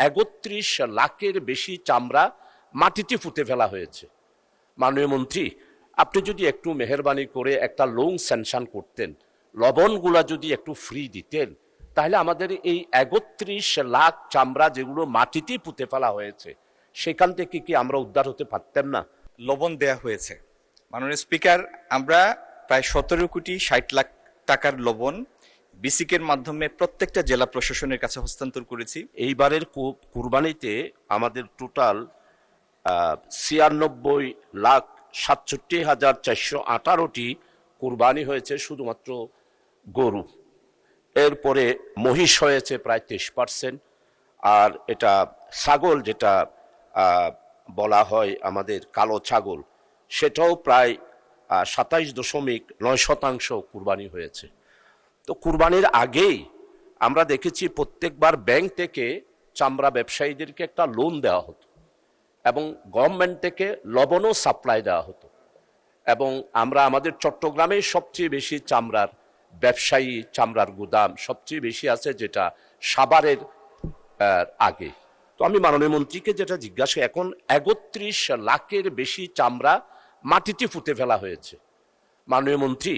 31 লাখের বেশি চামড়া মাটিতে পুঁতে ফেলা হয়েছে। মাননীয় মন্ত্রী, আপনি যদি একটু মেহেরবানি করে একটা লোন স্যাংশন করতেন, লবণগুলা যদি একটু ফ্রি দিতেন, তাহলে আমাদের এই 31 লাখ চামড়া যেগুলো মাটিতে পুঁতে ফেলা হয়েছে সেখান থেকে কি আমরা উদ্ধার হতে পারতাম না? লবণ দেয়া হয়েছে মাননীয় স্পিকার, আমরা প্রায় 17 কোটি 60 লাখ টাকার লবণ বিসিকের মাধ্যমে প্রত্যেকটা জেলা প্রশাসনের কাছে হস্তান্তর করেছি। এইবারের কুরবানিতে আমাদের টোটাল 96,67,418টি কুরবানি হয়েছে শুধুমাত্র গরু। এরপরে মহিষ হয়েছে প্রায় 23%, আর এটা ছাগল যেটা বলা হয় আমাদের কালো ছাগল, সেটাও প্রায় 27.9% কুরবানি হয়েছে। তো কুরবানির আগেই আমরা দেখেছি প্রত্যেকবার ব্যাংক থেকে চামড়া ব্যবসায়ীদেরকে একটা লোন দেওয়া হতো এবং গভর্নমেন্ট থেকে লবণও সাপ্লাই দেওয়া হতো, এবং আমরা আমাদের চট্টগ্রামে সবচেয়ে বেশি চামড়ার ব্যবসায়ী, চামড়ার গুদাম সবচেয়ে বেশি আছে যেটা সাভারের আগে। তো আমি মাননীয় মন্ত্রীকে যেটা জিজ্ঞাসা, এখন 31 লাখের বেশি চামড়া মাটিতে পুঁতে ফেলা হয়েছে। মাননীয় মন্ত্রী,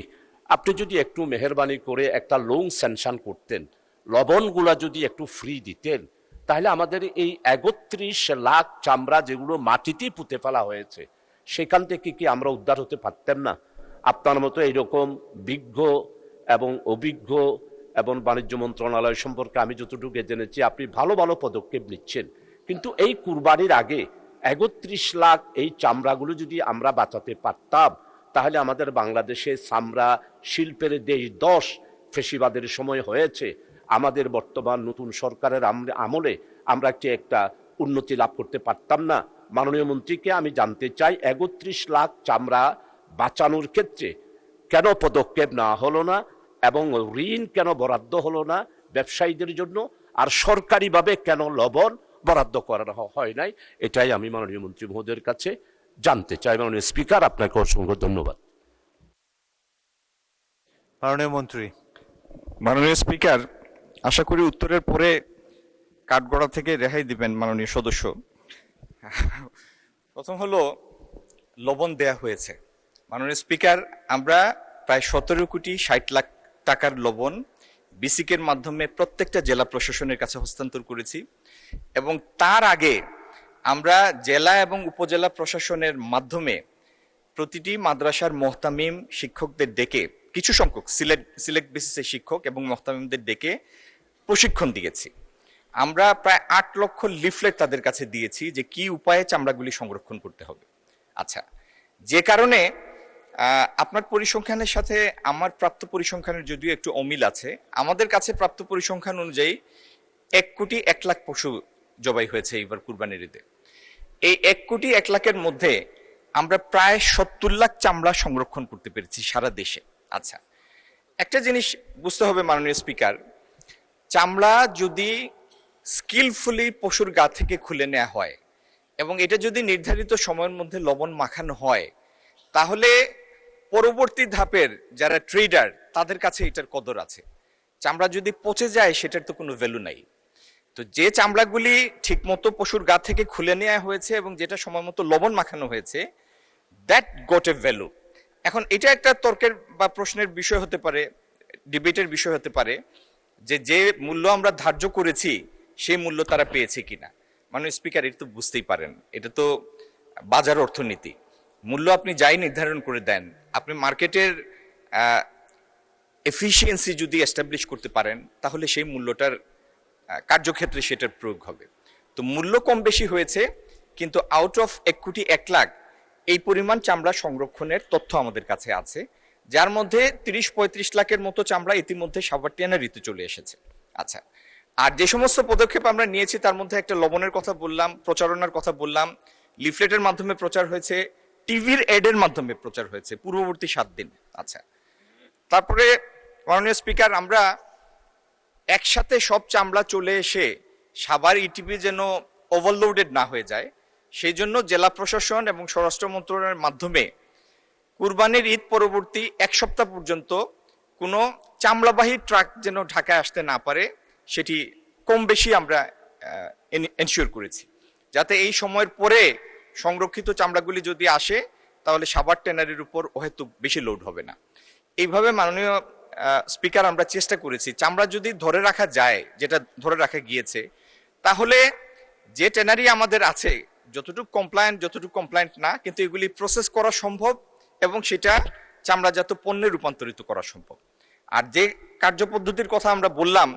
আপনি যদি একটু মেহেরবানি করে একটা লোন স্যাংশন করতেন, লবণগুলা যদি একটু ফ্রি দিতেন, তাহলে আমাদের এই 31 লাখ চামড়া যেগুলো মাটিতে পুঁতে ফেলা হয়েছে সেখান থেকে কি আমরা উদ্ধার হতে পারতাম না? আপনার মতো এইরকম বিজ্ঞ এবং অভিজ্ঞ এবং বাণিজ্য মন্ত্রণালয় সম্পর্কে আমি যতটুকু জেনেছি আপনি ভালো ভালো পদক্ষেপ নিচ্ছেন, কিন্তু এই কুরবানির আগে 31 লাখ এই চামড়াগুলো যদি আমরা বাঁচাতে পারতাম, তাহলে আমাদের বাংলাদেশে চামড়া শিল্পের দেশ 10 ফেসিবাদের সময় হয়েছে, আমাদের বর্তমান নতুন সরকারের আমলে আমরা একটা উন্নতি লাভ করতে পারতাম না? মাননীয় মন্ত্রীকে আমি জানতে চাই, 31 লাখ চামড়া বাঁচানোর ক্ষেত্রে কেন পদক্ষেপ নেওয়া হলো না, এবং ঋণ কেন বরাদ্দ হলো না ব্যবসায়ীদের জন্য, আর সরকারিভাবে কেন লবণ বরাদ্দ করা হয় নাই? এটাই আমি মাননীয় মন্ত্রী মহোদয়ের কাছে জানতে চাই। মাননীয় স্পিকার, আপনাকে অসংখ্য ধন্যবাদ। মাননীয় মন্ত্রী। মাননীয় স্পিকার, আশা করি উত্তরের পরে কাঠগড়া থেকে রেহাই দিবেন মাননীয় সদস্য। প্রথম হলো লবণ দেয়া হয়েছে মাননীয় স্পিকার, আমরা প্রায় 17 কোটি 60 লাখ টাকার লবণ বিসিকের মাধ্যমে প্রত্যেকটা জেলা প্রশাসনের কাছে হস্তান্তর করেছি, এবং তার আগে আমরা জেলা এবং উপজেলা প্রশাসনের মাধ্যমে প্রতিটি মাদ্রাসার মোহতামিম শিক্ষকদের ডেকে, কিছু সংখ্যক সিলেক্ট বেসিসের শিক্ষক এবং মোহতামিমদের ডেকে প্রশিক্ষণ দিয়েছি। আমরা প্রায় 8 লক্ষ লিফলেট তাদের কাছে দিয়েছি যে কি উপায়ে চামড়াগুলি সংরক্ষণ করতে হবে। আচ্ছা, যে কারণে আপনার পরিসংখ্যানের সাথে আমার প্রাপ্ত পরিসংখ্যানের যদিও একটু অমিল আছে, আমাদের কাছে প্রাপ্ত পরিসংখ্যান অনুযায়ী 1,01,00,000 পশু জবাই হয়েছে এইবার কুরবানির ঈদে। এই 1,01,00,000-এর মধ্যে আমরা প্রায় 70 লাখ চামড়া সংরক্ষণ করতে পেরেছি সারা দেশে। আচ্ছা, একটা জিনিস বুঝতে হবে মাননীয় স্পিকার, চামড়া যদি স্কিলফুলি পশুর গা থেকে খুলে নেওয়া হয় এবং এটা যদি নির্ধারিত সময়ের মধ্যে লবণ মাখানো হয়, তাহলে পরবর্তী ধাপের যারা ট্রেডার তাদের কাছে এটার কদর আছে। চামড়া যদি পচে যায় সেটার তো কোনো ভ্যালু নাই। তো যে চামড়াগুলি ঠিকমতো পশুর গা থেকে খুলে নেওয়া হয়েছে এবং যেটা সময় মতো লবণ মাখানো হয়েছে, দ্যাট গট এ ভ্যালু। এখন এটা একটা তর্কের বা প্রশ্নের বিষয় হতে পারে, ডিবেটের বিষয় হতে পারে, যে মূল্য আমরা ধার্য করেছি সেই মূল্য তারা পেয়েছে কিনা। মাননীয় স্পিকার, এটা তো বুঝতেই পারেন, এটা তো বাজার অর্থনীতি। মূল্য আপনি যাই নির্ধারণ করে দেন, আপনি মার্কেটের এফিসিয়েন্সি যদি এস্টাবলিশ করতে পারেন, তাহলে সেই মূল্যটার কার্যক্ষেত্রে সেটার প্রয়োগ হবে। তো মূল্য কম বেশি হয়েছে, কিন্তু আউট অফ 1,01,00,000 এই পরিমাণ চামড়া সংরক্ষণের তথ্য আমাদের কাছে আছে, যার মধ্যে 30-35 লাখের মতো চামড়া ইতিমধ্যে সাভারটিয়ানা ঋতু চলে এসেছে। আচ্ছা, আর যে সমস্ত পদক্ষেপ আমরা নিয়েছি তার মধ্যে একটা লবণের কথা বললাম, প্রচারণার কথা বললাম, লিফলেটের মাধ্যমে প্রচার হয়েছে, টিভির এডের মাধ্যমে প্রচার হয়েছে পূর্ববর্তী 7 দিন। আচ্ছা, তারপরে মাননীয় স্পিকার, আমরা একসাথে সব চামড়া চলে এসে সাভার ইটিভি যেন ওভারলোডেড না হয়ে যায়, সেই জন্য জেলা প্রশাসন এবং স্বরাষ্ট্র মন্ত্রণালয়ের মাধ্যমে কুরবানির ঈদ পরবর্তী 1 সপ্তাহ পর্যন্ত কোনো চামড়াবাহী ট্রাক যেন ঢাকায় আসতে না পারে, সেটি কম বেশি আমরা এনশিওর করেছি, যাতে এই সময়ের পরে সংরক্ষিত চামড়াগুলি যদি আসে তাহলে সাভার ট্যানারির উপর অহেতুক বেশি লোড হবে না। এইভাবে মাননীয় স্পিকার আমরা চেষ্টা করেছি, চামড়া যদি ধরে রাখা যায়, যেটা ধরে রাখা গিয়েছে, তাহলে যে ট্যানারি আমাদের আছে যতটুকু কমপ্লায়েন্ট না, কিন্তু এগুলি প্রসেস করা সম্ভব এবং সেটা চামড়াজাত পণ্যে রূপান্তরিত করা সম্ভব। আর যে কার্যপদ্ধতির কথা আমরা বললাম,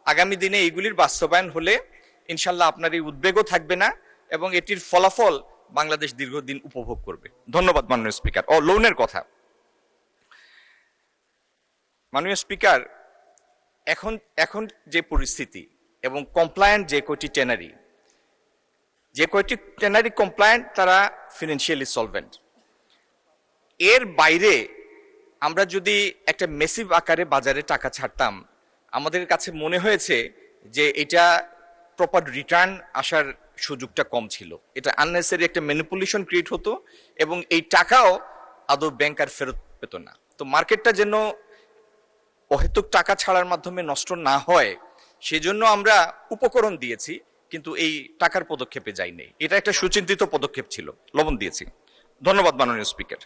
আগামী দিনে এগুলির বাস্তবায়ন হলে ইনশাল্লাহ আপনার এই উদ্বেগও থাকবে না এবং এটির ফলাফল বাংলাদেশ দীর্ঘদিন উপভোগ করবে। ধন্যবাদ মাননীয় স্পিকার। লোনের কথা, মাননীয় স্পিকার, এখন যে পরিস্থিতি এবং কমপ্লায়েন্ট যে কয়টি ট্যানারি কমপ্লায়েন্ট, তারা ফিনান্সিয়ালি সলভেন্ট। এর বাইরে আমরা যদি একটা মেসিভ আকারে বাজারে টাকা ছাড়তাম, আমাদের কাছে মনে হয়েছে যে এটা প্রপার রিটার্ন আসার সুযোগটা কম ছিল, এটা আননেসেসারি একটা ম্যানিপুলেশন ক্রিয়েট হতো এবং এই টাকাও আদৌ ব্যাংক আর ফেরত পেত না। তো মার্কেটটা যেন অহেতুক টাকা ছাড়ার মাধ্যমে নষ্ট না হয়, সেজন্য আমরা উপকরণ দিয়েছি, কিন্তু এই টাকার পদক্ষেপে যাইনি। এটা একটা সুচিন্তিত পদক্ষেপ ছিল, লবণ দিয়েছি। ধন্যবাদ মাননীয় স্পিকার।